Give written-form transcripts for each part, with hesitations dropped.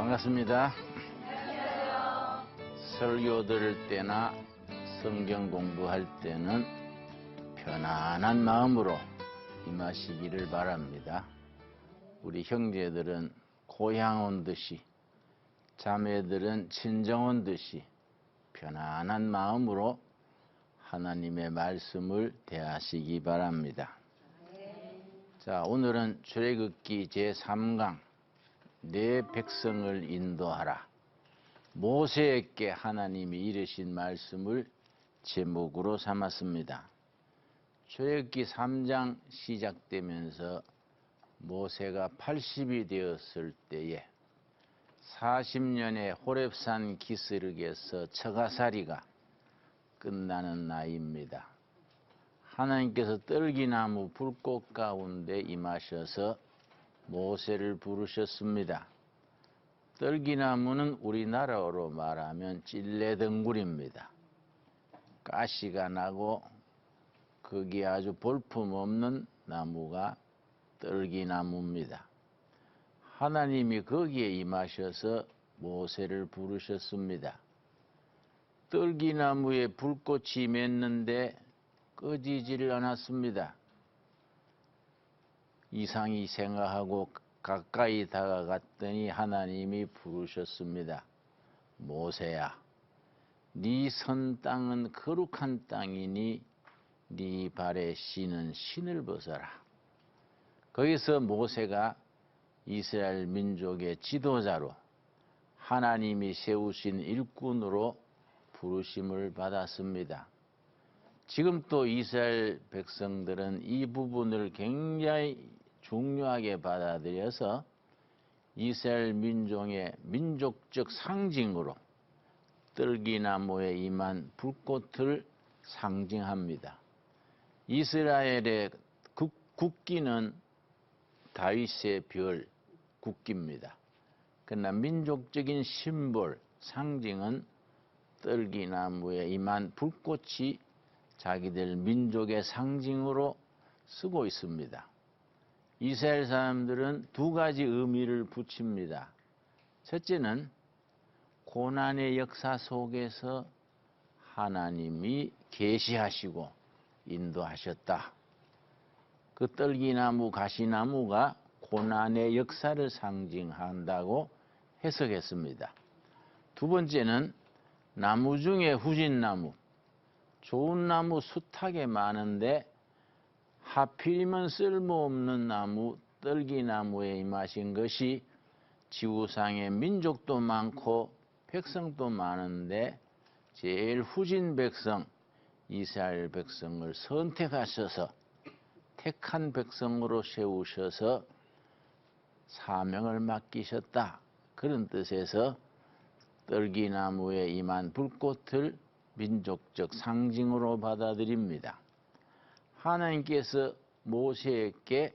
반갑습니다. 설교 들을 때나 성경 공부할 때는 편안한 마음으로 임하시기를 바랍니다. 우리 형제들은 고향 온 듯이, 자매들은 친정 온 듯이 편안한 마음으로 하나님의 말씀을 대하시기 바랍니다. 자, 오늘은 출애굽기 제3강 내 백성을 인도하라. 모세에게 하나님이 이르신 말씀을 제목으로 삼았습니다. 출애굽기 3장 시작되면서 모세가 80이 되었을 때에 40년의 호렙산 기스륵에서 처가살이가 끝나는 나이입니다. 하나님께서 떨기나무 불꽃 가운데 임하셔서 모세를 부르셨습니다. 떨기나무는 우리나라로 말하면 찔레덩굴입니다. 가시가 나고 거기에 아주 볼품없는 나무가 떨기나무입니다. 하나님이 거기에 임하셔서 모세를 부르셨습니다. 떨기나무에 불꽃이 맺는데 꺼지지를 않았습니다. 이상히 생각하고 가까이 다가갔더니 하나님이 부르셨습니다. 모세야, 네 선 땅은 거룩한 땅이니 네 발에 신은 신을 벗어라. 거기서 모세가 이스라엘 민족의 지도자로 하나님이 세우신 일꾼으로 부르심을 받았습니다. 지금 또 이스라엘 백성들은 이 부분을 굉장히 중요하게 받아들여서 이스라엘 민족의 민족적 상징으로 떨기나무에 임한 불꽃을 상징합니다. 이스라엘의 국기는 다윗의 별 국기입니다. 그러나 민족적인 심볼, 상징은 떨기나무에 임한 불꽃이 자기들 민족의 상징으로 쓰고 있습니다. 이스라엘 사람들은 두 가지 의미를 붙입니다. 첫째는 고난의 역사 속에서 하나님이 계시하시고 인도하셨다. 그 떨기나무, 가시나무가 고난의 역사를 상징한다고 해석했습니다. 두 번째는 나무 중에 후진나무, 좋은 나무 숱하게 많은데 하필이면 쓸모없는 나무 떨기나무에 임하신 것이 지구상에 민족도 많고 백성도 많은데 제일 후진 백성 이스라엘 백성을 선택하셔서 택한 백성으로 세우셔서 사명을 맡기셨다. 그런 뜻에서 떨기나무에 임한 불꽃을 민족적 상징으로 받아들입니다. 하나님께서 모세에게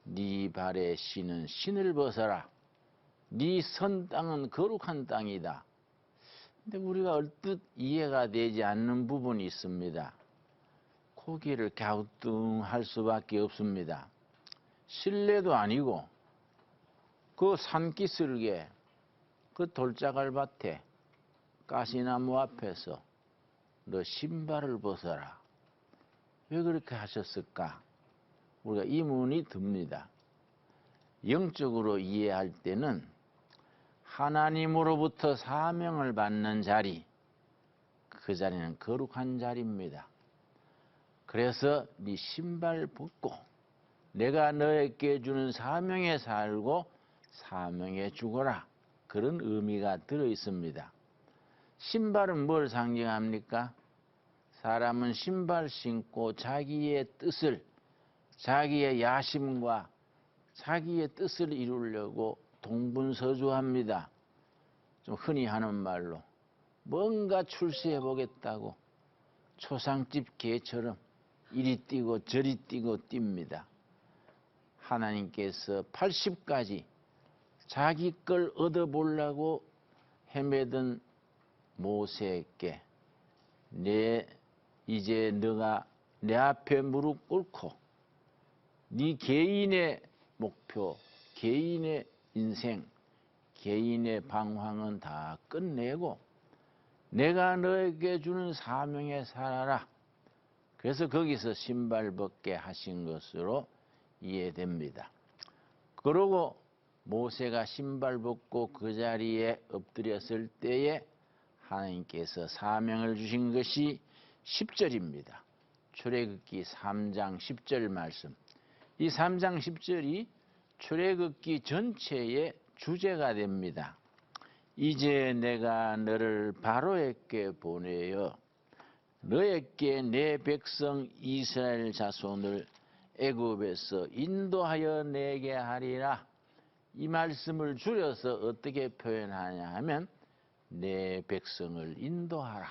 네 발에 신은 신을 벗어라. 네 선 땅은 거룩한 땅이다. 근데 우리가 얼뜻 이해가 되지 않는 부분이 있습니다. 고개를 갸우뚱할 수밖에 없습니다. 실내도 아니고 그 산기슭에 그 돌자갈밭에 가시나무 앞에서 너 신발을 벗어라. 왜 그렇게 하셨을까? 우리가 의문이 듭니다. 영적으로 이해할 때는 하나님으로부터 사명을 받는 자리, 그 자리는 거룩한 자리입니다. 그래서 네 신발 벗고 내가 너에게 주는 사명에 살고 사명에 죽어라. 그런 의미가 들어 있습니다. 신발은 뭘 상징합니까? 사람은 신발 신고 자기의 뜻을, 자기의 야심과 자기의 뜻을 이루려고 동분서주합니다. 좀 흔히 하는 말로 뭔가 출세해 보겠다고 초상집 개처럼 이리 뛰고 저리 뛰고 뜁니다. 하나님께서 80까지 자기 걸 얻어보려고 헤매던 모세에게 이제 너가 내 앞에 무릎 꿇고 네 개인의 목표, 개인의 인생, 개인의 방황은 다 끝내고 내가 너에게 주는 사명에 살아라. 그래서 거기서 신발 벗게 하신 것으로 이해됩니다. 그러고 모세가 신발 벗고 그 자리에 엎드렸을 때에 하나님께서 사명을 주신 것이 10절입니다. 출애굽기 3장 10절 말씀. 이 3장 10절이 출애굽기 전체의 주제가 됩니다. 이제 내가 너를 바로에게 보내어 너에게 내 백성 이스라엘 자손을 애굽에서 인도하여 내게 하리라. 이 말씀을 줄여서 어떻게 표현하냐 하면 내 백성을 인도하라.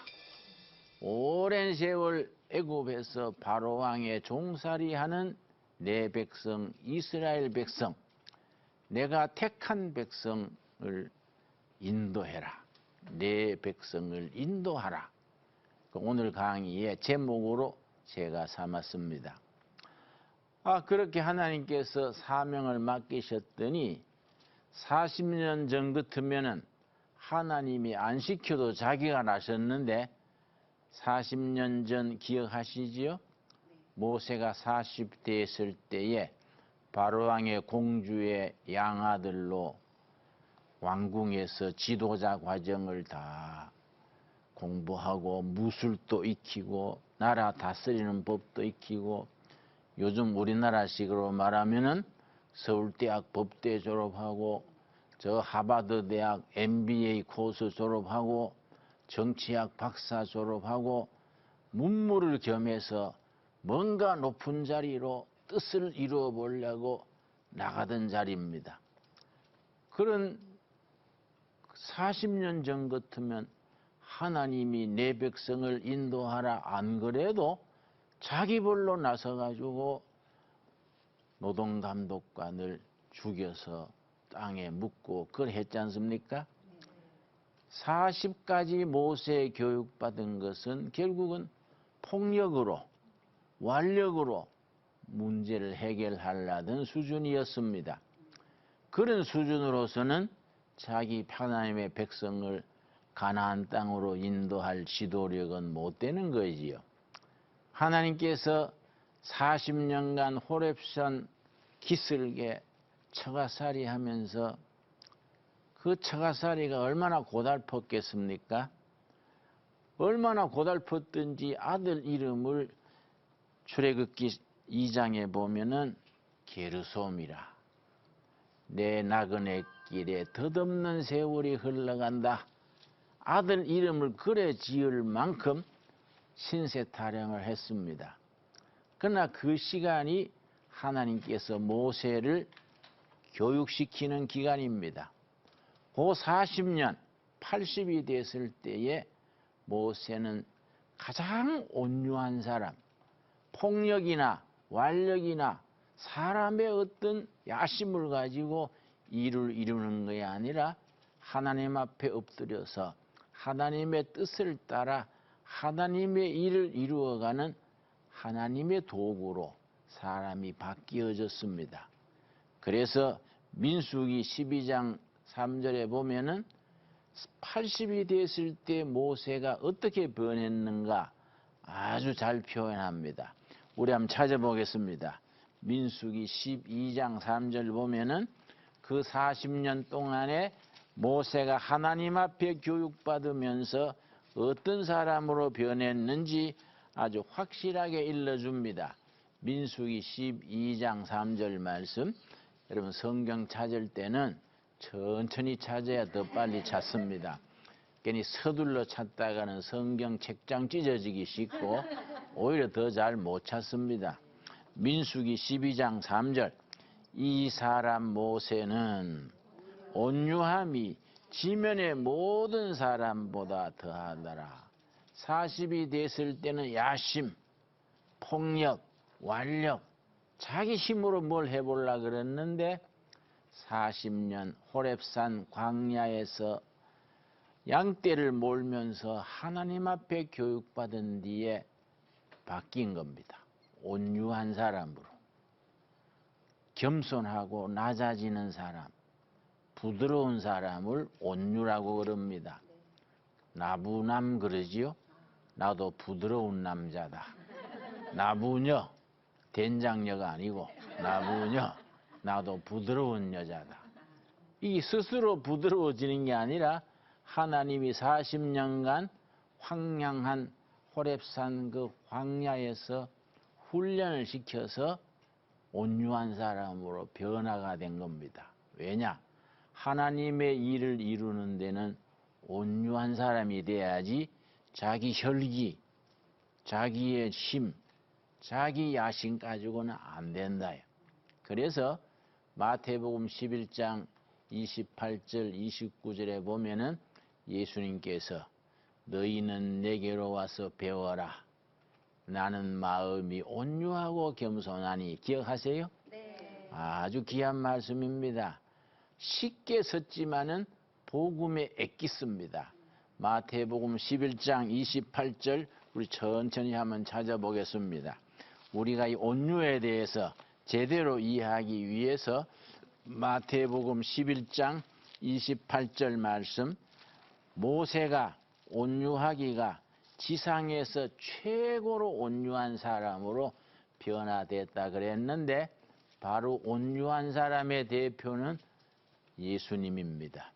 오랜 세월 애굽에서 바로 왕의 종살이하는 내 백성 이스라엘 백성, 내가 택한 백성을 인도해라. 내 백성을 인도하라. 오늘 강의의 제목으로 제가 삼았습니다. 그렇게 하나님께서 사명을 맡기셨더니 40년 전 같으면은 하나님이 안 시켜도 자기가 나섰는데 40년 전 기억하시지요? 모세가 40대 있을 때에 바로왕의 공주의 양아들로 왕궁에서 지도자 과정을 다 공부하고 무술도 익히고 나라 다스리는 법도 익히고 요즘 우리나라식으로 말하면은 서울대학 법대 졸업하고 저 하버드 대학 MBA 코스 졸업하고 정치학 박사 졸업하고 문무를 겸해서 뭔가 높은 자리로 뜻을 이루어 보려고 나가던 자리입니다. 그런 40년 전 같으면 하나님이 내 백성을 인도하라 안 그래도 자기 볼로 나서가지고 노동감독관을 죽여서 땅에 묻고 그걸 했지 않습니까? 40까지 모세 교육받은 것은 결국은 폭력으로 완력으로 문제를 해결하려던 수준이었습니다. 그런 수준으로서는 자기 하나님의 백성을 가나안 땅으로 인도할 지도력은 못 되는 거지요. 하나님께서 40년간 호렙산 기슭에 처가살이 하면서 그 처가살이가 얼마나 고달팠겠습니까? 얼마나 고달팠든지 아들 이름을 출애굽기 2장에 보면은 게르솜이라. 내 나그네 길에 덧없는 세월이 흘러간다. 아들 이름을 그래 지을 만큼 신세 타령을 했습니다. 그러나 그 시간이 하나님께서 모세를 교육시키는 기간입니다. 그 40년, 80이 됐을 때에 모세는 가장 온유한 사람, 폭력이나 완력이나 사람의 어떤 야심을 가지고 일을 이루는 것이 아니라 하나님 앞에 엎드려서 하나님의 뜻을 따라 하나님의 일을 이루어가는 하나님의 도구로 사람이 바뀌어졌습니다. 그래서 민수기 12장 3절에 보면은 80이 됐을 때 모세가 어떻게 변했는가 아주 잘 표현합니다. 우리 한번 찾아보겠습니다. 민수기 12장 3절 보면은 그 40년 동안에 모세가 하나님 앞에 교육받으면서 어떤 사람으로 변했는지 아주 확실하게 일러줍니다. 민수기 12장 3절 말씀, 여러분 성경 찾을 때는 천천히 찾아야 더 빨리 찾습니다. 괜히 서둘러 찾다가는 성경 책장 찢어지기 쉽고 오히려 더 잘 못 찾습니다. 민수기 12장 3절, 이 사람 모세는 온유함이 지면의 모든 사람보다 더하더라. 40이 됐을 때는 야심, 폭력, 완력, 자기 힘으로 뭘 해보려고 그랬는데 40년 호렙산 광야에서 양떼를 몰면서 하나님 앞에 교육받은 뒤에 바뀐 겁니다. 온유한 사람으로, 겸손하고 낮아지는 사람, 부드러운 사람을 온유라고 그럽니다. 나부남 그러지요. 나도 부드러운 남자다. 나부녀, 된장녀가 아니고 나부녀, 나도 부드러운 여자다. 이 스스로 부드러워지는 게 아니라 하나님이 40년간 황량한 호렙산 그 광야에서 훈련을 시켜서 온유한 사람으로 변화가 된 겁니다. 왜냐? 하나님의 일을 이루는 데는 온유한 사람이 돼야지 자기 혈기, 자기의 힘, 자기 야심 가지고는 안 된다요. 그래서 마태복음 11장 28절 29절에 보면은 예수님께서 너희는 내게로 와서 배워라. 나는 마음이 온유하고 겸손하니. 기억하세요? 네. 아주 귀한 말씀입니다. 쉽게 썼지만은 복음에 애끼습니다. 마태복음 11장 28절 우리 천천히 한번 찾아보겠습니다. 우리가 이 온유에 대해서 제대로 이해하기 위해서 마태복음 11장 28절 말씀, 모세가 온유하기가 지상에서 최고로 온유한 사람으로 변화됐다 그랬는데 바로 온유한 사람의 대표는 예수님입니다.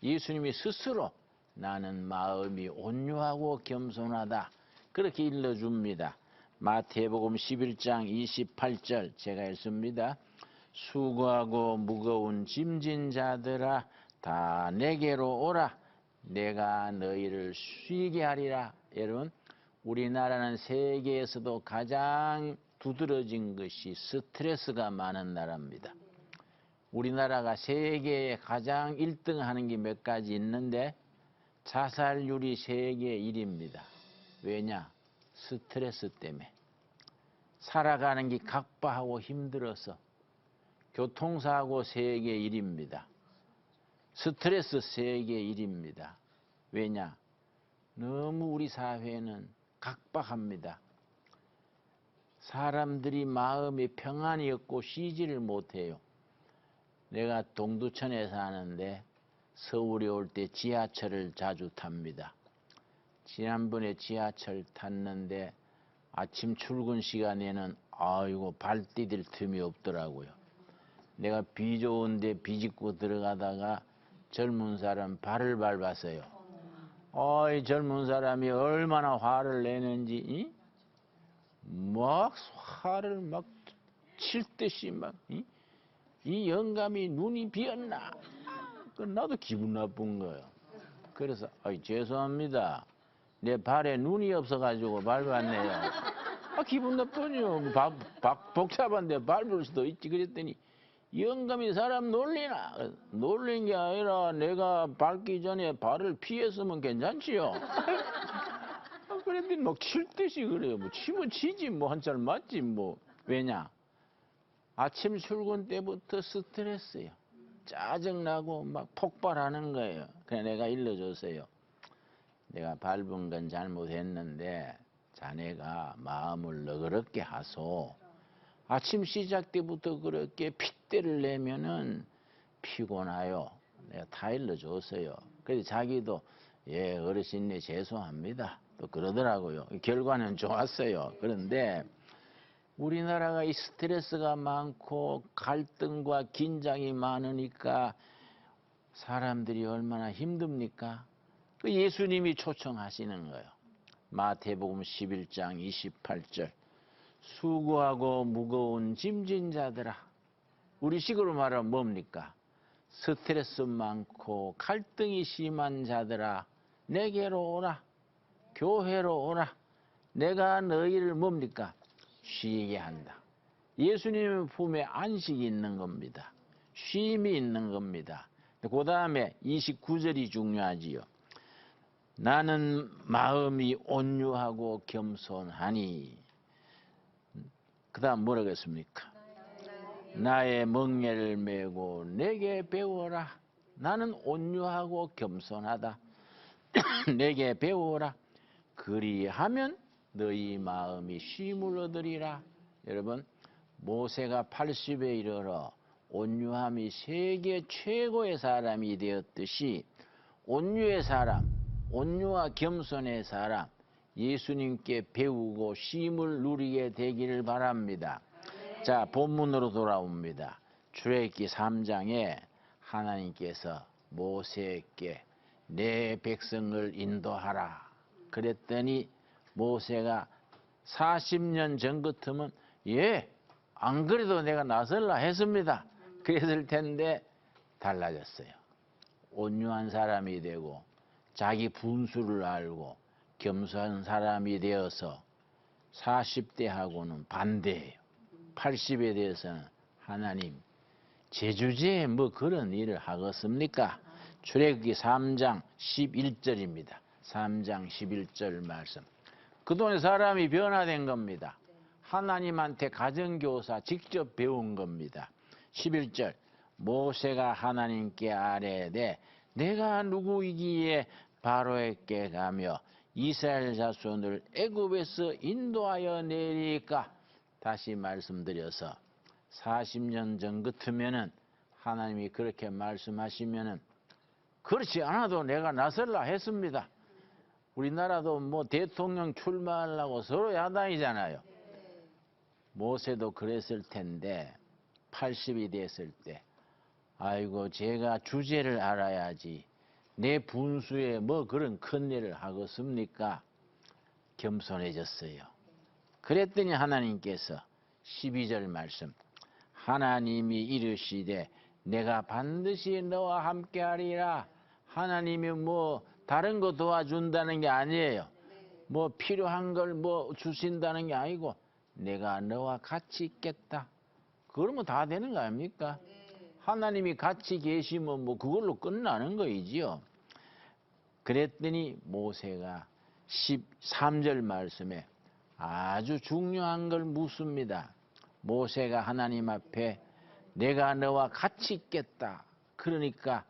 예수님이 스스로 나는 마음이 온유하고 겸손하다 그렇게 일러줍니다. 마태복음 11장 28절 제가 읽습니다. 수고하고 무거운 짐진 자들아 다 내게로 오라. 내가 너희를 쉬게 하리라. 여러분, 우리나라는 세계에서도 가장 두드러진 것이 스트레스가 많은 나라입니다. 우리나라가 세계에 가장 1등 하는 게 몇 가지 있는데 자살률이 세계 1위입니다. 왜냐? 스트레스 때문에. 살아가는 게 각박하고 힘들어서. 교통사고 세계 1위입니다. 스트레스 세계 1위입니다. 왜냐? 너무 우리 사회는 각박합니다. 사람들이 마음이 평안이 없고 쉬지를 못해요. 내가 동두천에 사는데 서울에 올 때 지하철을 자주 탑니다. 지난번에 지하철 탔는데 아침 출근 시간에는 아이고 발 디딜 틈이 없더라고요. 내가 비 좋은데 비집고 들어가다가 젊은 사람 발을 밟았어요. 이 젊은 사람이 얼마나 화를 내는지, 막 화를 막 칠 듯이 막, 이 영감이 눈이 비었나? 나도 기분 나쁜 거예요. 그래서 죄송합니다. 내 발에 눈이 없어가지고 밟았네요. 기분 나쁘죠. 복잡한데 밟을 수도 있지. 그랬더니 영감이 사람 놀리나? 놀린 게 아니라 내가 밟기 전에 발을 피했으면 괜찮지요. 그랬더니 막 칠 듯이 그래요. 뭐 치면 치지 뭐 한 살 맞지 뭐. 왜냐? 아침 출근 때부터 스트레스요. 짜증나고 막 폭발하는 거예요. 그래 내가 일러줬어요. 내가 밟은 건 잘못했는데 자네가 마음을 너그럽게 하소. 아침 시작 때부터 그렇게 핏대를 내면은 피곤해요. 내가 다 일러줬어요. 그래서 자기도 어르신네 죄송합니다. 또 그러더라고요. 결과는 좋았어요. 그런데 우리나라가 이 스트레스가 많고 갈등과 긴장이 많으니까 사람들이 얼마나 힘듭니까? 그 예수님이 초청하시는 거예요. 마태복음 11장 28절. 수고하고 무거운 짐진 자들아. 우리식으로 말하면 뭡니까? 스트레스 많고 갈등이 심한 자들아 내게로 오라. 교회로 오라. 내가 너희를 뭡니까? 쉬게 한다. 예수님의 품에 안식이 있는 겁니다. 쉼이 있는 겁니다. 그 다음에 29절이 중요하지요. 나는 마음이 온유하고 겸손하니. 그 다음 뭐라고 했습니까? 나의 멍에를 메고 내게 배워라. 나는 온유하고 겸손하다. 내게 배워라. 그리하면 너희 마음이 쉼을 얻으리라. 여러분, 모세가 80에 이르러 온유함이 세계 최고의 사람이 되었듯이 온유의 사람, 온유와 겸손의 사람, 예수님께 배우고 쉼을 누리게 되기를 바랍니다. 자, 본문으로 돌아옵니다. 출애굽기 3장에 하나님께서 모세에게 내 백성을 인도하라 그랬더니 모세가 40년 전 같으면 예, 안 그래도 내가 나설라 했습니다. 그랬을 텐데 달라졌어요. 온유한 사람이 되고 자기 분수를 알고 겸손한 사람이 되어서 40대하고는 반대예요. 80에 대해서는 하나님 제주제에 뭐 그런 일을 하겠습니까? 출애굽기 3장 11절입니다. 3장 11절 말씀. 그동안 사람이 변화된 겁니다. 하나님한테 가정교사 직접 배운 겁니다. 11절 모세가 하나님께 아뢰되 내가 누구이기에 바로에게 가며 이스라엘 자손을 애굽에서 인도하여 내리까? 다시 말씀드려서 40년 전 같으면은 하나님이 그렇게 말씀하시면은 그렇지 않아도 내가 나설라 했습니다. 우리나라도 뭐 대통령 출마하려고 서로 야당이잖아요. 모세도 그랬을 텐데 80이 됐을 때 아이고 제가 주제를 알아야지 내 분수에 뭐 그런 큰 일을 하겠습니까? 겸손해졌어요. 그랬더니 하나님께서 12절 말씀 하나님이 이르시되 내가 반드시 너와 함께하리라. 하나님이 뭐 다른 거 도와준다는 게 아니에요. 뭐 필요한 걸 뭐 주신다는 게 아니고 내가 너와 같이 있겠다. 그러면 다 되는 거 아닙니까? 하나님이 같이 계시면 뭐 그걸로 끝나는 거이지요. 그랬더니 모세가 13절 말씀에 아주 중요한 걸 묻습니다. 모세가 하나님 앞에 내가 너와 같이 있겠다. 그러니까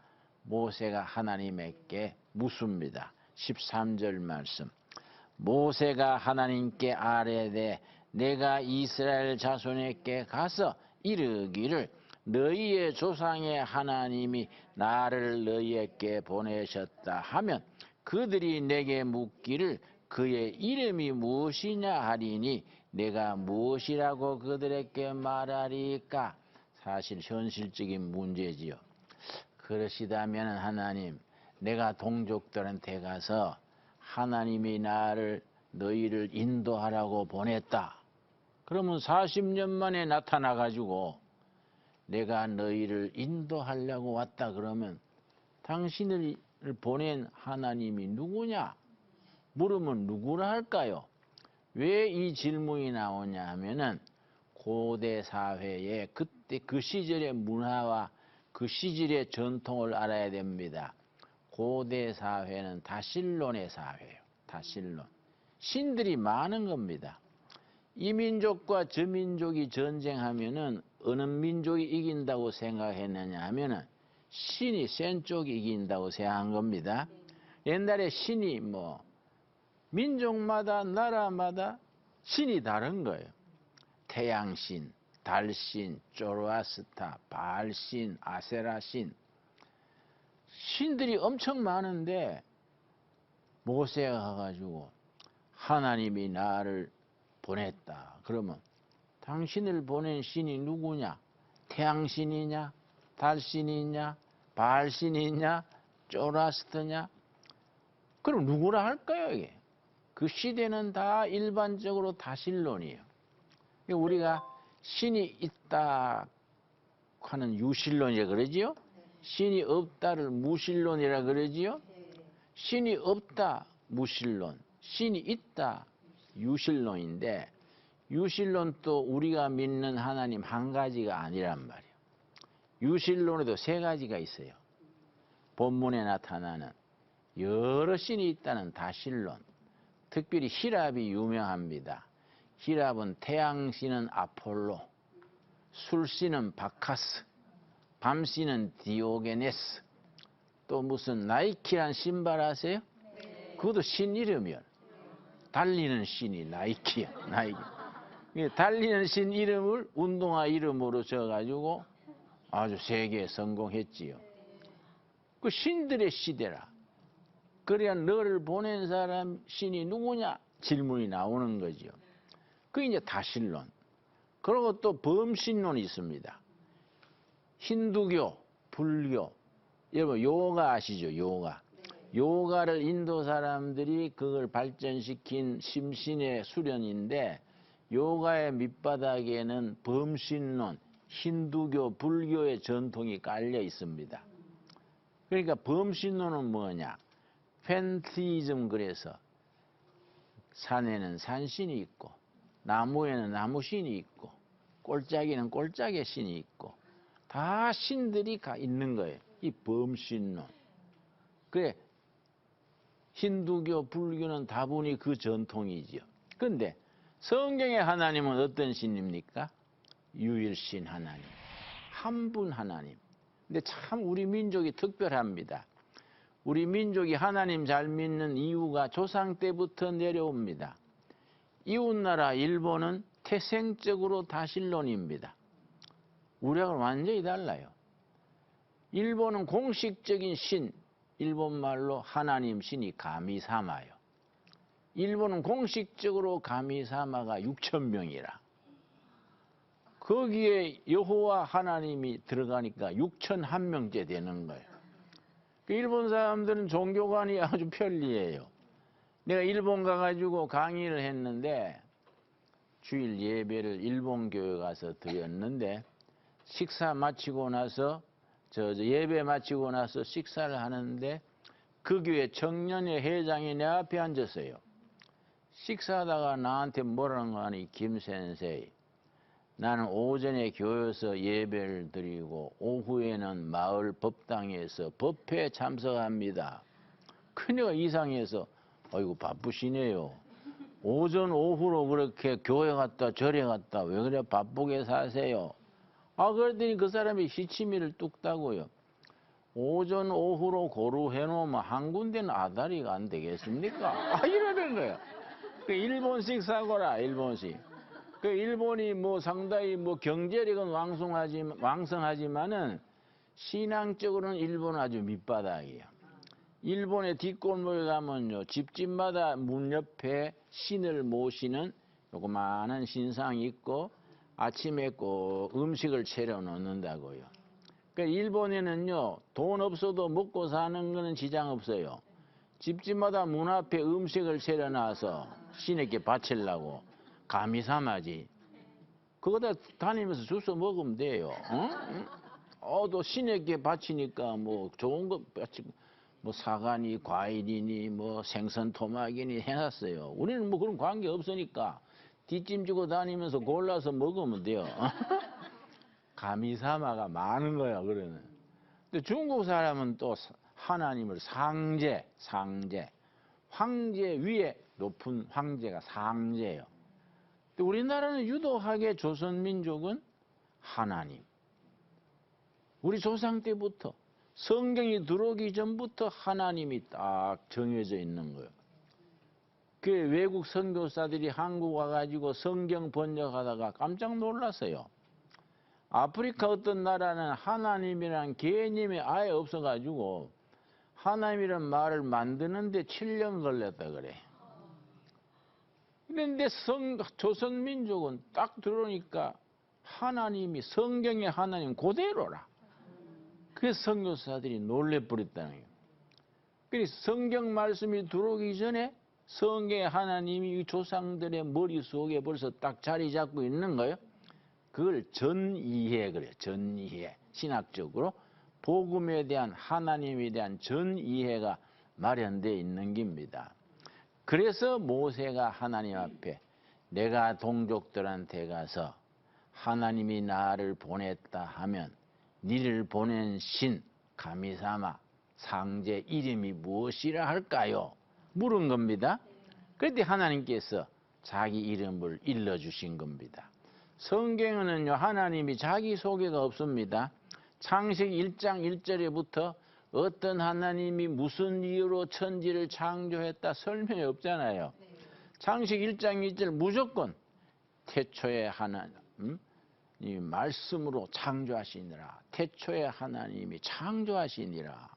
모세가 하나님께 묻습니다. 13절 말씀. 모세가 하나님께 아뢰되 내가 이스라엘 자손에게 가서 이르기를 너희의 조상의 하나님이 나를 너희에게 보내셨다 하면 그들이 내게 묻기를 그의 이름이 무엇이냐 하리니 내가 무엇이라고 그들에게 말하리까? 사실 현실적인 문제지요. 그러시다면 하나님 내가 동족들한테 가서 하나님이 너희를 인도하라고 보냈다. 그러면 40년 만에 나타나가지고 내가 너희를 인도하려고 왔다 그러면 당신을 보낸 하나님이 누구냐? 물으면 누구라 할까요? 왜 이 질문이 나오냐 하면은 고대 사회에 그때 그 시절의 문화와 그 시절의 전통을 알아야 됩니다. 고대 사회는 다신론의 사회예요. 다신론. 신들이 많은 겁니다. 이 민족과 저 민족이 전쟁하면은 어느 민족이 이긴다고 생각했느냐 하면은 신이 센 쪽이 이긴다고 생각한 겁니다. 옛날에 신이 뭐 민족마다 나라마다 신이 다른 거예요. 태양신, 달신, 조로아스타, 바알신, 아세라신 신들이 엄청 많은데 모세가 가가지고 하나님이 나를 보냈다. 그러면 당신을 보낸 신이 누구냐? 태양신이냐? 달신이냐? 바알신이냐? 조로아스터냐? 그럼 누구라 할까요 이게? 그 시대는 다 일반적으로 다신론이에요. 우리가 신이 있다 하는 유신론이라 그러지요. 신이 없다를 무신론이라 그러지요. 신이 없다 무신론, 신이 있다 유신론인데 유신론도 우리가 믿는 하나님 한 가지가 아니란 말이에요. 유신론에도 세 가지가 있어요. 본문에 나타나는 여러 신이 있다는 다신론. 특별히 히랍이 유명합니다. 히랍은 태양신은 아폴로, 술신은 바카스, 밤신은 디오게네스, 또 무슨 나이키란 신발 아세요? 그것도 신 이름이요. 달리는 신이 나이키야. 나이키. 달리는 신 이름을 운동화 이름으로 줘가지고 아주 세계에 성공했지요. 그 신들의 시대라. 그래야 너를 보낸 사람 신이 누구냐? 질문이 나오는 거죠. 그게 이제 다신론. 그리고 또 범신론이 있습니다. 힌두교, 불교, 여러분 요가 아시죠? 요가. 요가를 인도 사람들이 그걸 발전시킨 심신의 수련인데 요가의 밑바닥에는 범신론, 힌두교, 불교의 전통이 깔려 있습니다. 그러니까 범신론은 뭐냐? 팬티즘 그래서 산에는 산신이 있고 나무에는 나무신이 있고 꼴짝이는 꼴짝의 신이 있고 다 신들이 있는 거예요. 이 범신론. 그래 힌두교, 불교는 다분히 그 전통이지요. 그런데 성경의 하나님은 어떤 신입니까? 유일신 하나님. 한 분 하나님. 근데 참 우리 민족이 특별합니다. 우리 민족이 하나님 잘 믿는 이유가 조상 때부터 내려옵니다. 이웃나라 일본은 태생적으로 다신론입니다. 우리하고는 완전히 달라요. 일본은 공식적인 신, 일본말로 하나님 신이 가미사마요. 일본은 공식적으로 가미사마가 6,000명이라. 거기에 여호와 하나님이 들어가니까 6,001명째 되는 거예요. 일본 사람들은 종교관이 아주 편리해요. 내가 일본 가가지고 강의를 했는데 주일 예배를 일본 교회 가서 드렸는데 식사 마치고 나서 예배 마치고 나서 식사를 하는데 그 교회 청년회 회장이 내 앞에 앉았어요. 식사하다가 나한테 뭐라는 거 하니 김 선생 나는 오전에 교회에서 예배를 드리고 오후에는 마을 법당에서 법회에 참석합니다. 그녀가 이상해서 아이고 바쁘시네요. 오전 오후로 그렇게 교회 갔다 절에 갔다 왜 그래 바쁘게 사세요. 그랬더니 그 사람이 시치미를 뚝 따고요. 오전 오후로 고루 해놓으면 한 군데는 아다리가 안 되겠습니까? 이러는 거예요. 그 일본식 사고라 일본식. 그 일본이 뭐 상당히 뭐 경제력은 왕성하지만은 신앙적으로는 일본은 아주 밑바닥이에요. 일본의 뒷골목에 가면요 집집마다 문 옆에 신을 모시는 요거만한 신상이 있고 아침에 꼭 음식을 차려 놓는다고요. 그러니까 일본에는요 돈 없어도 먹고 사는 거는 지장 없어요. 집집마다 문 앞에 음식을 차려놔서 신에게 바치려고 가미사마지. 그거다 다니면서 주워 먹으면 돼요. 응? 또 신에게 바치니까 뭐 좋은 거 바치고 뭐 사과니 과일이니 뭐 생선 토막이니 해놨어요. 우리는 뭐 그런 관계 없으니까 뒷짐지고 다니면서 골라서 먹으면 돼요. 가미사마가 많은 거야 그러는. 근데 중국 사람은 또 하나님을 상제 황제 위에 높은 황제가 상제예요. 우리나라는 유독하게 조선민족은 하나님. 우리 조상 때부터 성경이 들어오기 전부터 하나님이 딱 정해져 있는 거예요. 그 외국 선교사들이 한국 와가지고 성경 번역하다가 깜짝 놀랐어요. 아프리카 어떤 나라는 하나님이란 개념이 아예 없어가지고 하나님이란 말을 만드는데 7년 걸렸다 그래. 그런데 조선민족은 딱 들어오니까 하나님이 성경의 하나님 그대로라. 그래서 선교사들이 놀래버렸다는 거예요. 그래서 성경 말씀이 들어오기 전에 성경의 하나님이 이 조상들의 머릿속에 벌써 딱 자리 잡고 있는 거예요. 그걸 전이해 그래요. 전이해. 신학적으로 복음에 대한 하나님에 대한 전이해가 마련되어 있는 겁니다. 그래서 모세가 하나님 앞에 내가 동족들한테 가서 하나님이 나를 보냈다 하면 니를 보낸 신 가미사마 상제 이름이 무엇이라 할까요? 물은 겁니다. 그런데 하나님께서 자기 이름을 일러주신 겁니다. 성경에는요 하나님이 자기 소개가 없습니다. 창세기 1장 1절에부터 어떤 하나님이 무슨 이유로 천지를 창조했다 설명이 없잖아요. 창세기 1장 1절 무조건 태초에 하나님 이 말씀으로 창조하시니라. 태초에 하나님이 창조하시니라.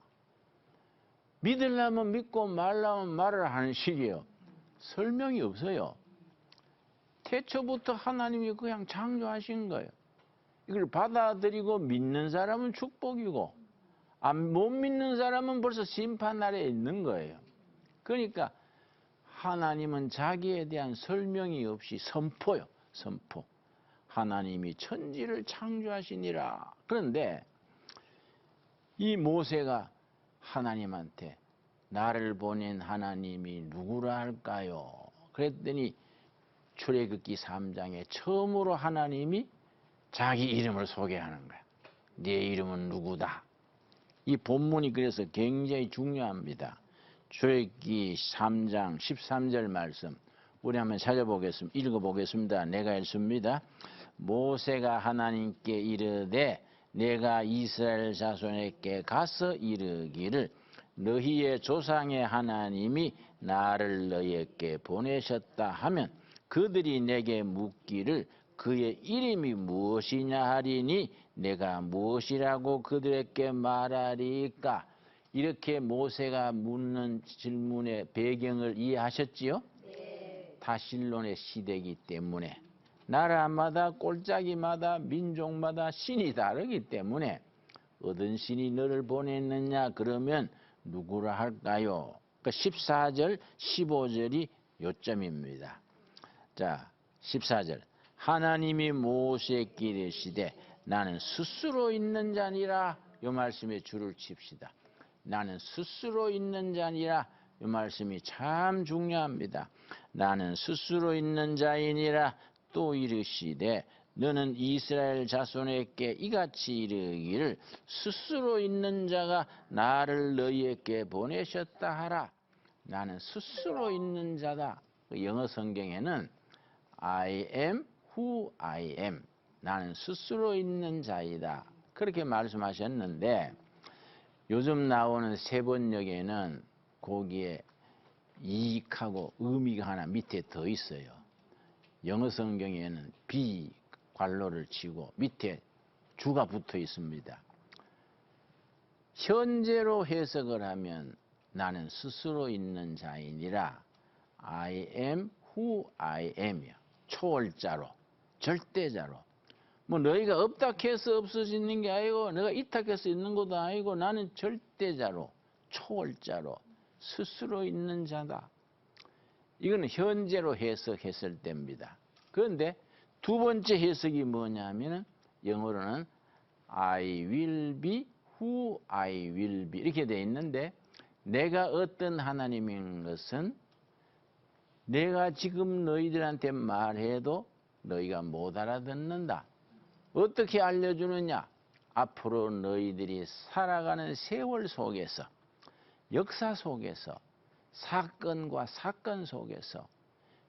믿으려면 믿고 말라면 말을 하는 식이에요. 설명이 없어요. 태초부터 하나님이 그냥 창조하신 거예요. 이걸 받아들이고 믿는 사람은 축복이고 못 믿는 사람은 벌써 심판 아래에 있는 거예요. 그러니까 하나님은 자기에 대한 설명이 없이 선포요. 선포. 하나님이 천지를 창조하시니라. 그런데 이 모세가 하나님한테 나를 보낸 하나님이 누구라 할까요? 그랬더니 출애굽기 3장에 처음으로 하나님이 자기 이름을 소개하는 거야. 네 이름은 누구다. 이 본문이 그래서 굉장히 중요합니다. 출애굽기 3장 13절 말씀 우리 한번 찾아보겠습니다. 읽어보겠습니다. 내가 읽습니다. 모세가 하나님께 이르되 내가 이스라엘 자손에게 가서 이르기를 너희의 조상의 하나님이 나를 너희에게 보내셨다 하면 그들이 내게 묻기를 그의 이름이 무엇이냐 하리니 내가 무엇이라고 그들에게 말하리까. 이렇게 모세가 묻는 질문의 배경을 이해하셨지요? 네. 다실론의 시대이기 때문에 나라마다 꼴짜기마다 민족마다 신이 다르기 때문에 어떤 신이 너를 보냈느냐 그러면 누구라 할까요? 그 14절 15절이 요점입니다. 자 14절 하나님이 모세에게 이르시되 나는 스스로 있는 자니라. 이 말씀에 줄을 칩시다. 나는 스스로 있는 자니라. 이 말씀이 참 중요합니다. 나는 스스로 있는 자이니라. 또 이르시되 너는 이스라엘 자손에게 이같이 이르기를 스스로 있는 자가 나를 너희에게 보내셨다 하라. 나는 스스로 있는 자다. 영어 성경에는 I am who I am. 나는 스스로 있는 자이다. 그렇게 말씀하셨는데 요즘 나오는 세번역에는 거기에 이익하고 의미가 하나 밑에 더 있어요. 영어 성경에는 비 괄호를 치고 밑에 주가 붙어 있습니다. 현재로 해석을 하면 나는 스스로 있는 자이니라. I am who I am이요. 초월자로, 절대자로. 뭐 너희가 없다 해서 없어지는 게 아니고 내가 있다 해서 있는 것도 아니고 나는 절대자로, 초월자로, 스스로 있는 자다. 이거는 현재로 해석했을 때입니다. 그런데 두 번째 해석이 뭐냐면 영어로는 I will be who I will be 이렇게 되어 있는데 내가 어떤 하나님인 것은 내가 지금 너희들한테 말해도 너희가 못 알아듣는다. 어떻게 알려주느냐? 앞으로 너희들이 살아가는 세월 속에서 역사 속에서 사건과 사건 속에서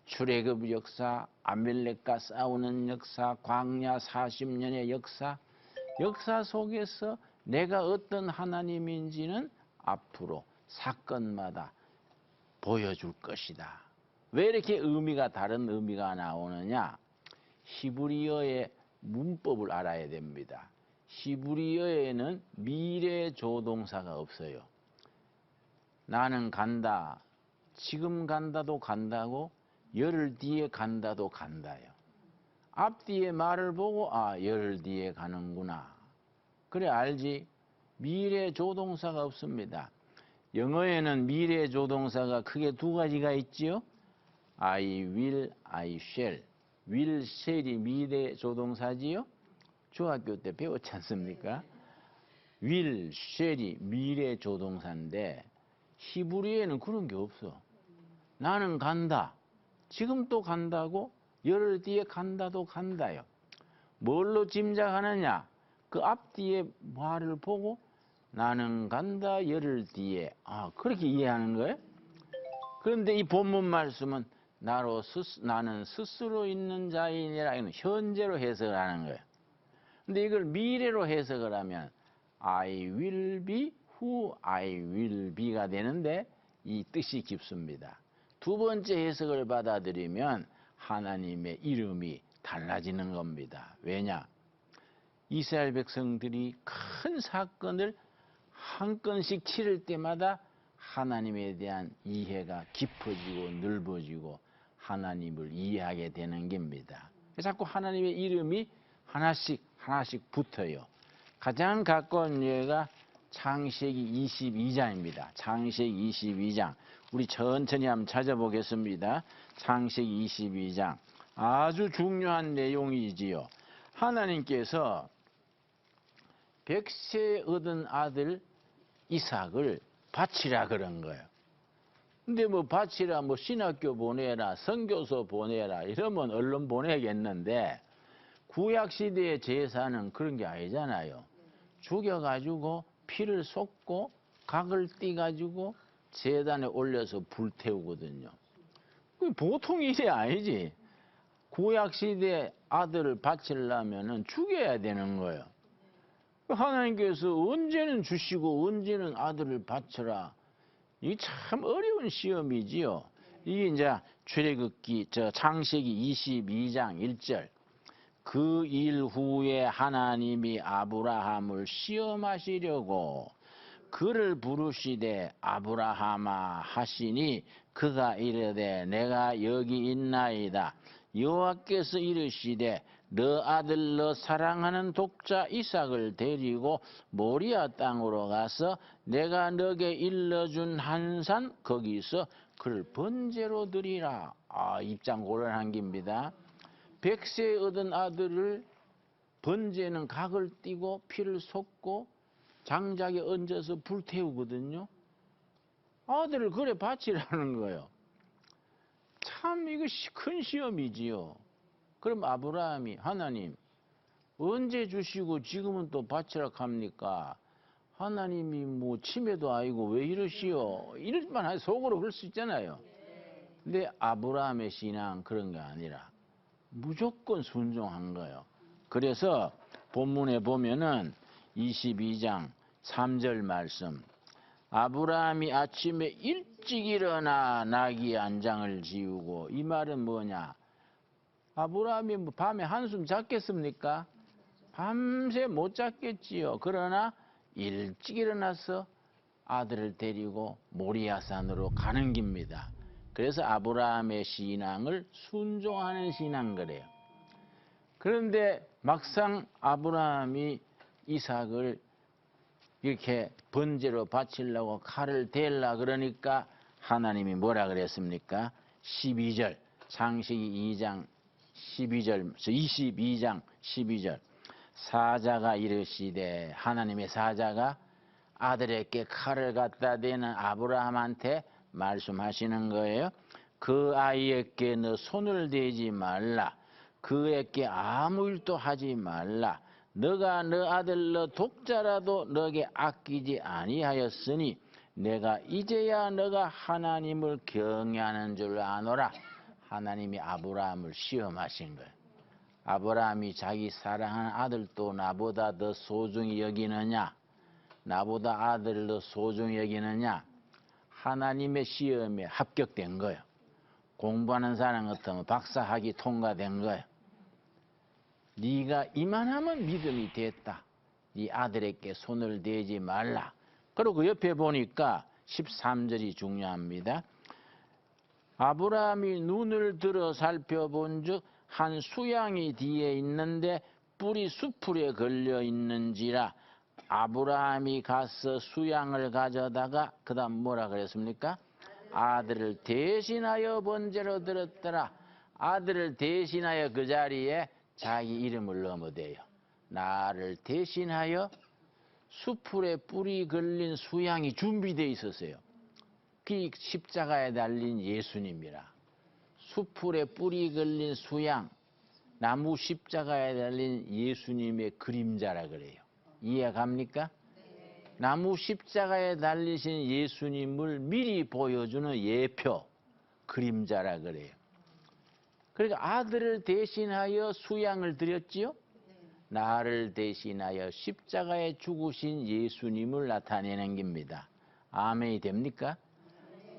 출애굽 역사, 아멜렉과 싸우는 역사, 광야 40년의 역사 속에서 내가 어떤 하나님인지는 앞으로 사건마다 보여줄 것이다. 왜 이렇게 의미가 다른 의미가 나오느냐? 히브리어의 문법을 알아야 됩니다. 히브리어에는 미래 조동사가 없어요. 나는 간다. 지금 간다도 간다고 열흘 뒤에 간다도 간다요. 앞뒤에 말을 보고 열흘 뒤에 가는구나. 그래 알지. 미래 조동사가 없습니다. 영어에는 미래 조동사가 크게 두 가지가 있지요. I will, I shall. will, shall이 미래 조동사지요. 중학교 때 배웠지 않습니까? will, shall이 미래 조동사인데 히브리어에는 그런 게 없어. 나는 간다. 지금 또 간다고 열흘 뒤에 간다도 간다요. 뭘로 짐작하느냐? 그 앞뒤에 말을 보고 나는 간다 열흘 뒤에 그렇게 이해하는 거예요. 그런데 이 본문 말씀은 나는 스스로 있는 자이니라. 이건 현재로 해석을 하는 거예요. 근데 이걸 미래로 해석을 하면 I will be who I will be가 되는데 이 뜻이 깊습니다. 두 번째 해석을 받아들이면 하나님의 이름이 달라지는 겁니다. 왜냐? 이스라엘 백성들이 큰 사건을 한 건씩 치를 때마다 하나님에 대한 이해가 깊어지고 넓어지고 하나님을 이해하게 되는 겁니다. 자꾸 하나님의 이름이 하나씩 붙어요. 가장 가까운 예가 창세기 22장입니다. 창세기 22장. 우리 천천히 한번 찾아보겠습니다. 창세기 22장. 아주 중요한 내용이지요. 하나님께서 100세 얻은 아들 이삭을 바치라 그런 거예요. 근데 뭐 바치라, 뭐 신학교 보내라, 선교소 보내라 이러면 얼른 보내겠는데 구약시대의 제사는 그런 게 아니잖아요. 죽여가지고 피를 쏟고 각을 띠가지고 제단에 올려서 불태우거든요. 그게 보통 일이 아니지. 구약시대 아들을 바치려면 죽여야 되는 거예요. 하나님께서 언제는 주시고 언제는 아들을 바쳐라. 이게 참 어려운 시험이지요. 이게 이제 출애굽기 창세기 22장 1절. 그 일 후에 하나님이 아브라함을 시험하시려고 그를 부르시되 아브라함아 하시니 그가 이르되 내가 여기 있나이다. 여호와께서 이르시되 너 아들 너 사랑하는 독자 이삭을 데리고 모리아 땅으로 가서 내가 너게 일러준 한산 거기서 그를 번제로 드리라. 입장 곤란한 겁니다. 100세 얻은 아들을 번제는 각을 띠고 피를 쏟고 장작에 얹어서 불태우거든요. 아들을 그래 바치라는 거예요. 참 이거 큰 시험이지요. 그럼 아브라함이 하나님 언제 주시고 지금은 또 바치라 합니까? 하나님이 뭐 치매도 아니고 왜 이러시오? 이럴 만한 속으로 그럴 수 있잖아요. 근데 아브라함의 신앙 그런 게 아니라 무조건 순종한 거예요. 그래서 본문에 보면은 22장 3절 말씀. 아브라함이 아침에 일찍 일어나 나귀 안장을 지우고, 이 말은 뭐냐? 아브라함이 뭐 밤에 한숨 잤겠습니까? 밤새 못 잤겠지요. 그러나 일찍 일어나서 아들을 데리고 모리아산으로 가는 겁니다. 그래서 아브라함의 신앙을 순종하는 신앙 그래요. 그런데 막상 아브라함이 이삭을 이렇게 번제로 바치려고 칼을 대려 그러니까 하나님이 뭐라 그랬습니까? 12절 창세기 2장 12절 22장 12절 사자가 이르시되 하나님의 사자가 아들에게 칼을 갖다 대는 아브라함한테 말씀하시는 거예요. 그 아이에게 너 손을 대지 말라. 그에게 아무 일도 하지 말라. 너가 너 아들 너 독자라도 너에게 아끼지 아니하였으니 내가 이제야 너가 하나님을 경외하는 줄 아노라. 하나님이 아브라함을 시험하신 거예요. 아브라함이 자기 사랑하는 아들도 나보다 더 소중히 여기느냐? 나보다 아들을 더 소중히 여기느냐? 하나님의 시험에 합격된 거예요. 공부하는 사람 같으면 박사학위 통과된 거예요. 네가 이만하면 믿음이 됐다. 네 아들에게 손을 대지 말라. 그리고 옆에 보니까 13절이 중요합니다. 아브라함이 눈을 들어 살펴본 즉 한 수양이 뒤에 있는데 뿔이 수풀에 걸려 있는지라 아브라함이 가서 수양을 가져다가 그 다음 뭐라 그랬습니까? 아들을 대신하여 번제로 드렸더라. 아들을 대신하여 그 자리에 자기 이름을 넣어대요. 나를 대신하여 수풀에 뿔이 걸린 수양이 준비되어 있었어요. 그 십자가에 달린 예수님이라. 수풀에 뿔이 걸린 수양, 나무 십자가에 달린 예수님의 그림자라 그래요. 이해갑니까? 나무 십자가에 달리신 예수님을 미리 보여주는 예표, 그림자라 그래요. 그러니까 아들을 대신하여 수양을 드렸지요. 나를 대신하여 십자가에 죽으신 예수님을 나타내는 겁니다. 아멘이 됩니까?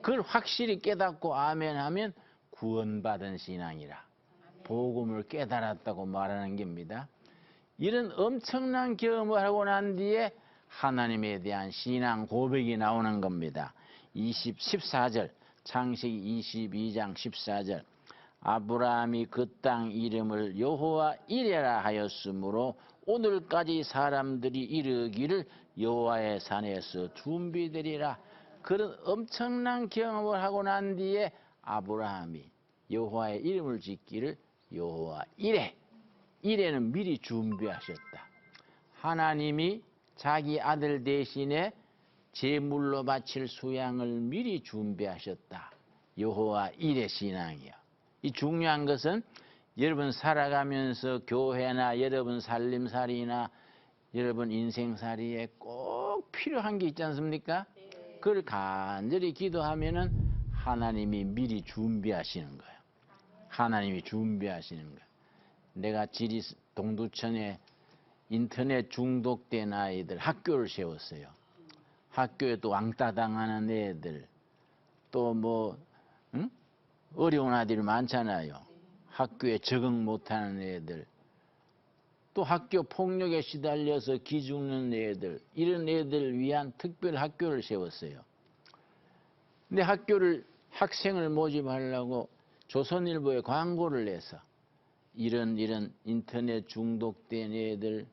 그걸 확실히 깨닫고 아멘하면 구원받은 신앙이라 복음을 깨달았다고 말하는 겁니다. 이런 엄청난 경험을 하고 난 뒤에 하나님에 대한 신앙 고백이 나오는 겁니다. 14절, 창세기 22장 14절. 아브라함이 그 땅 이름을 여호와 이레라 하였으므로 오늘까지 사람들이 이르기를 여호와의 산에서 준비되리라. 그런 엄청난 경험을 하고 난 뒤에 아브라함이 여호와의 이름을 짓기를 여호와 이레. 이레는 미리 준비하셨다. 하나님이 자기 아들 대신에 제물로 바칠 수양을 미리 준비하셨다. 여호와 이레 신앙이요. 이 중요한 것은 여러분 살아가면서 교회나 여러분 살림살이나 여러분 인생살이에 꼭 필요한 게 있지 않습니까? 그걸 간절히 기도하면은 하나님이 미리 준비하시는 거예요. 하나님이 준비하시는 거예요. 내가 지리 동두천에 인터넷 중독된 아이들 학교를 세웠어요. 학교에 또 왕따 당하는 애들, 또 뭐 어려운 아이들이 많잖아요. 학교에 적응 못하는 애들, 또 학교 폭력에 시달려서 기죽는 애들, 이런 애들을 위한 특별 학교를 세웠어요. 근데 학생을 모집하려고 조선일보에 광고를 내서 이런 인터넷 중독된 애들,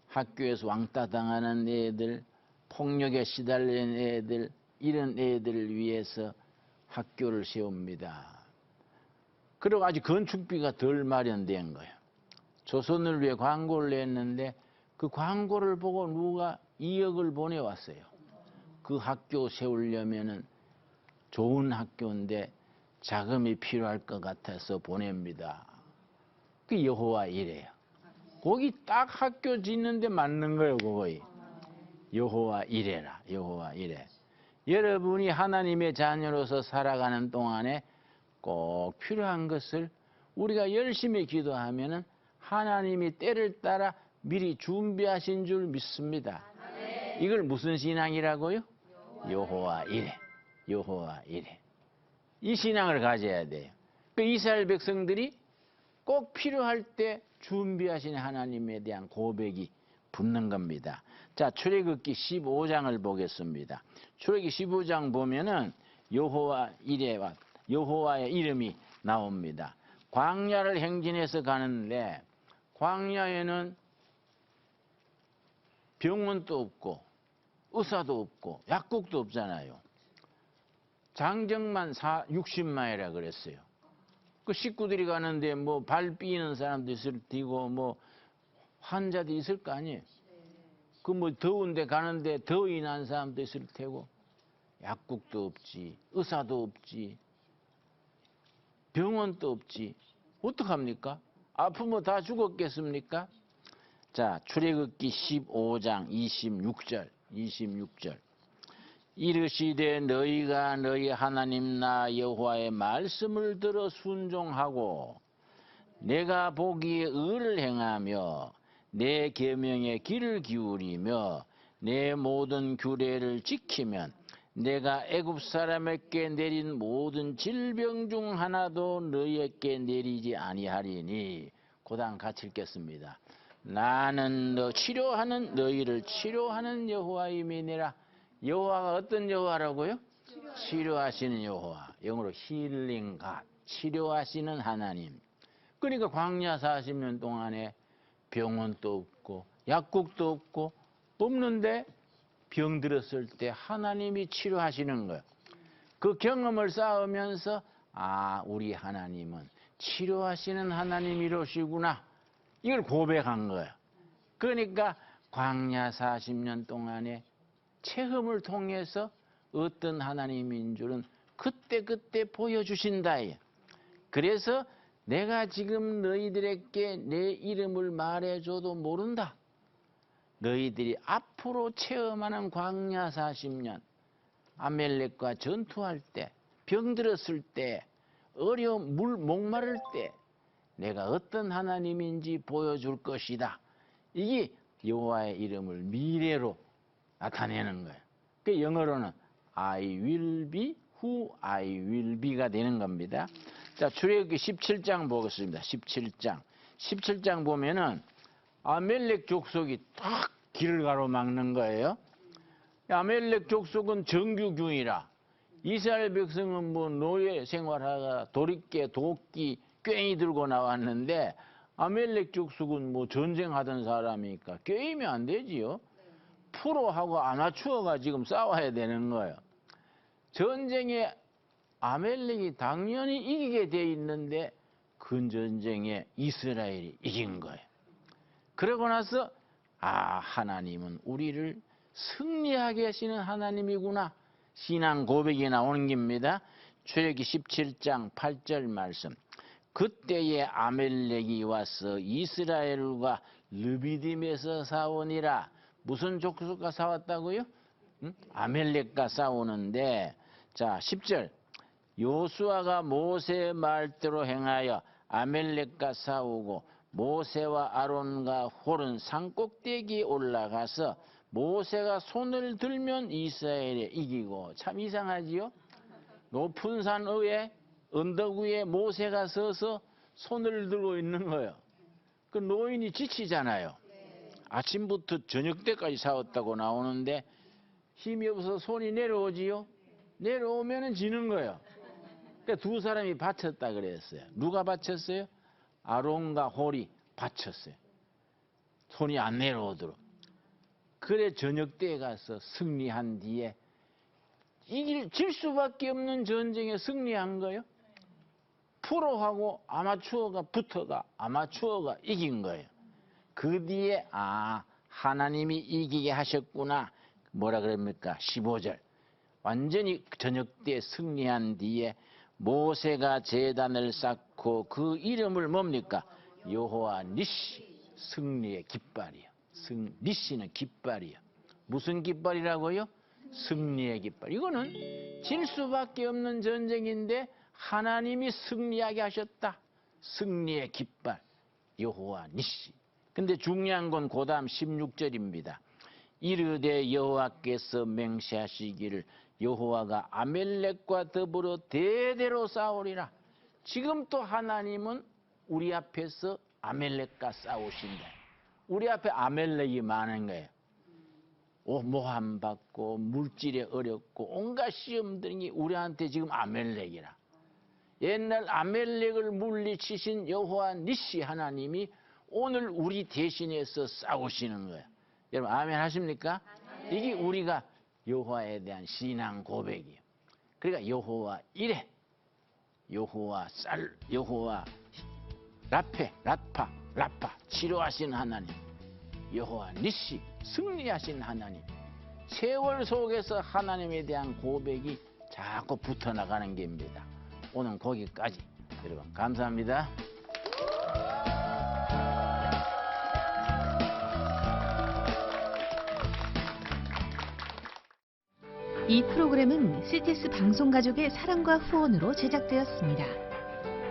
학교에서 왕따 당하는 애들, 폭력에 시달리는 애들, 이런 애들을 위해서 학교를 세웁니다. 그리고 아직 건축비가 덜 마련된 거예요. 조선을 위해 광고를 냈는데 그 광고를 보고 누가 2억을 보내왔어요. 그 학교 세우려면은 좋은 학교인데 자금이 필요할 것 같아서 보냅니다. 그 여호와 이래요. 거기 딱 학교 짓는데 맞는 거예요. 거기 여호와 이래라. 여호와 이래. 여러분이 하나님의 자녀로서 살아가는 동안에 꼭 필요한 것을 우리가 열심히 기도하면은 하나님이 때를 따라 미리 준비하신 줄 믿습니다. 이걸 무슨 신앙이라고요? 여호와 이래. 여호와 이래. 이 신앙을 가져야 돼요. 그 이스라엘 백성들이 꼭 필요할 때 준비하신 하나님에 대한 고백이 붙는 겁니다. 자, 출애굽기 15장을 보겠습니다. 출애굽기 15장 보면은 여호와 이레와 여호와의 이름이 나옵니다. 광야를 행진해서 가는데 광야에는 병원도 없고 의사도 없고 약국도 없잖아요. 장정만 60마일이라 그랬어요. 그 식구들이 가는데 뭐 발 삐는 사람도 있을 테고 뭐 환자도 있을 거 아니에요. 그 뭐 더운데 가는데 더위 난 사람도 있을 테고 약국도 없지 의사도 없지 병원도 없지 어떡합니까? 아프면 다 죽었겠습니까? 자, 출애굽기 15장 26절 이르시되 너희가 너희 하나님 나 여호와의 말씀을 들어 순종하고 내가 보기에 의를 행하며 내 계명에 귀를 기울이며 내 모든 규례를 지키면 내가 애굽 사람에게 내린 모든 질병 중 하나도 너희에게 내리지 아니하리니. 고단 같이 읽겠습니다. 나는 너희를 치료하는 여호와임이니라. 여호와가 어떤 여호와라고요? 치료하시는 여호와. 영어로 힐링 갓. 치료하시는 하나님. 그러니까 광야 40년 동안에 병원도 없고 약국도 없고 없는데 병들었을 때 하나님이 치료하시는 거예요. 그 경험을 쌓으면서 우리 하나님은 치료하시는 하나님이로시구나. 이걸 고백한 거예요. 그러니까 광야 40년 동안에 체험을 통해서 어떤 하나님인 줄은 그때 보여주신다. 그래서 내가 지금 너희들에게 내 이름을 말해줘도 모른다. 너희들이 앞으로 체험하는 광야 40년, 아멜렉과 전투할 때, 병들었을 때, 어려운 목마를 때 내가 어떤 하나님인지 보여줄 것이다. 이게 여호와의 이름을 미래로 나타내는 거예요. 그 영어로는 I will be who I will be가 되는 겁니다. 자, 출애굽기 17장 보겠습니다. 17장 보면은 아멜렉 족속이 딱 길을 가로막는 거예요. 아멜렉 족속은 정규군이라 이스라엘 백성은 뭐 노예 생활하다가 도리깨, 도끼, 꽹이 들고 나왔는데 아멜렉 족속은 뭐 전쟁하던 사람이니까 꿰이면 안 되지요. 프로하고 아마추어가 지금 싸워야 되는 거예요. 전쟁에 아멜렉이 당연히 이기게 돼 있는데 그 전쟁에 이스라엘이 이긴 거예요. 그러고 나서 하나님은 우리를 승리하게 하시는 하나님이구나. 신앙 고백이 나오는 겁니다. 출애굽기 17장 8절 말씀. 그때에 아멜렉이 와서 이스라엘과 르비딤에서 싸우니라. 무슨 족속과 싸웠다고요? 아멜렉과 싸우는데, 자 10절. 요수아가 모세의 말대로 행하여 아멜렉과 싸우고 모세와 아론과 홀은 산꼭대기에 올라가서 모세가 손을 들면 이스라엘에 이기고. 참 이상하지요? 높은 산 위에 언덕 위에 모세가 서서 손을 들고 있는 거예요. 그 노인이 지치잖아요. 아침부터 저녁 때까지 싸웠다고 나오는데 힘이 없어서 손이 내려오지요. 내려오면 지는 거예요. 그러니까 두 사람이 바쳤다 그랬어요. 누가 바쳤어요? 아론과 홀이 바쳤어요. 손이 안 내려오도록. 그래 저녁 때에 가서 승리한 뒤에 질 수밖에 없는 전쟁에 승리한 거예요. 프로하고 아마추어가 붙어가 아마추어가 이긴 거예요. 그 뒤에 하나님이 이기게 하셨구나. 뭐라 그럽니까? 15절. 완전히 저녁 때 승리한 뒤에 모세가 제단을 쌓고 그 이름을 뭡니까? 여호와 니시. 승리의 깃발이요. 니시는 깃발이요. 무슨 깃발이라고요? 승리의 깃발. 이거는 질 수밖에 없는 전쟁인데 하나님이 승리하게 하셨다. 승리의 깃발 여호와 니시. 근데 중요한 건 그 다음 16절입니다. 이르되 여호와께서 맹세하시기를 여호와가 아멜렉과 더불어 대대로 싸우리라. 지금 또 하나님은 우리 앞에서 아멜렉과 싸우신다. 우리 앞에 아멜렉이 많은 거예요. 모함 받고 물질에 어렵고 온갖 시험들이 우리한테 지금 아멜렉이라. 옛날 아멜렉을 물리치신 여호와 니시 하나님이 오늘 우리 대신해서 싸우시는 거예요. 여러분 아멘 하십니까? 아멘. 이게 우리가 여호와에 대한 신앙 고백이에요. 그러니까 여호와 이레, 여호와 라파 치료하신 하나님, 여호와 니시 승리하신 하나님. 세월 속에서 하나님에 대한 고백이 자꾸 붙어나가는 겁니다. 오늘 거기까지. 여러분 감사합니다. 이 프로그램은 CTS 방송가족의 사랑과 후원으로 제작되었습니다.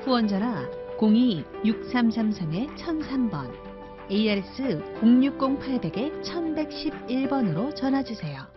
후원전화 02-6333-1003번, ARS 060-800-1111번으로 전화주세요.